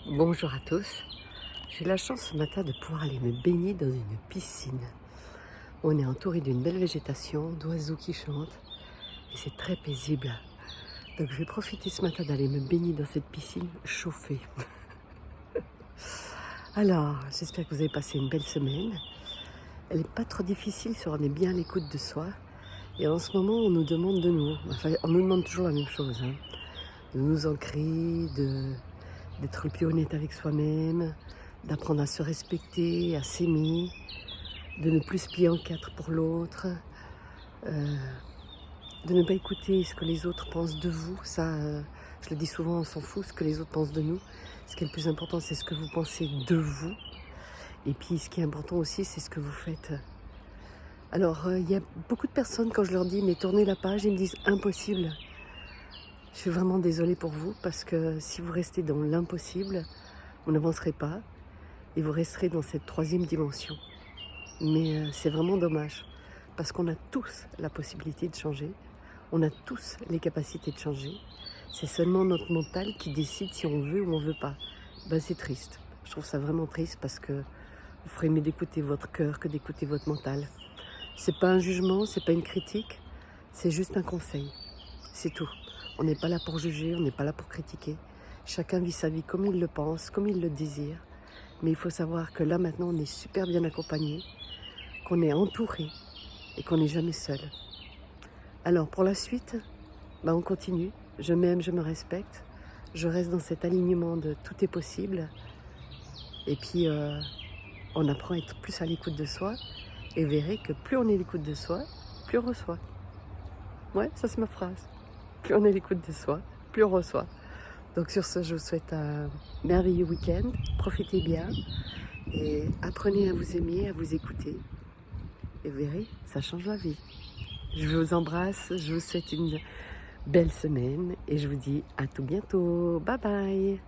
Bonjour à tous. J'ai la chance ce matin de pouvoir aller me baigner dans une piscine. On est entouré d'une belle végétation, d'oiseaux qui chantent et c'est très paisible. Donc je vais profiter ce matin d'aller me baigner dans cette piscine chauffée. Alors, j'espère que vous avez passé une belle semaine. Elle n'est pas trop difficile si on est bien à l'écoute de soi. Et en ce moment, on nous demande de nous, enfin on nous demande toujours la même chose, de nous ancrer, d'être le plus honnête avec soi-même, d'apprendre à se respecter, à s'aimer, de ne plus se plier en quatre pour l'autre, euh, de ne pas écouter ce que les autres pensent de vous. Ça, je le dis souvent, on s'en fout ce que les autres pensent de nous. Ce qui est le plus important, c'est ce que vous pensez de vous. Et puis, ce qui est important aussi, c'est ce que vous faites. Alors, il y a beaucoup de personnes, quand je leur dis « mais tournez la page », ils me disent « impossible ». Je suis vraiment désolée pour vous, parce que si vous restez dans l'impossible, vous n'avancerez pas et vous resterez dans cette troisième dimension. Mais c'est vraiment dommage, parce qu'on a tous la possibilité de changer, on a tous les capacités de changer. C'est seulement notre mental qui décide si on veut ou on veut pas. Ben, c'est triste. Je trouve ça vraiment triste parce que vous ferez mieux d'écouter votre cœur que d'écouter votre mental. C'est pas un jugement, c'est pas une critique, c'est juste un conseil. C'est tout. On n'est pas là pour juger, on n'est pas là pour critiquer. Chacun vit sa vie comme il le pense, comme il le désire. Mais il faut savoir que là maintenant on est super bien accompagné, qu'on est entouré et qu'on n'est jamais seul. Alors pour la suite, on continue. Je m'aime, je me respecte. Je reste dans cet alignement de tout est possible. Et puis on apprend à être plus à l'écoute de soi. Et vous verrez que plus on est à l'écoute de soi, plus on reçoit. Ouais, ça c'est ma phrase. Plus on est à l'écoute de soi, plus on reçoit. Donc sur ce, je vous souhaite un merveilleux week-end. Profitez bien et apprenez à vous aimer, à vous écouter. Et vous verrez, ça change la vie. Je vous embrasse, je vous souhaite une belle semaine et je vous dis à tout bientôt. Bye bye.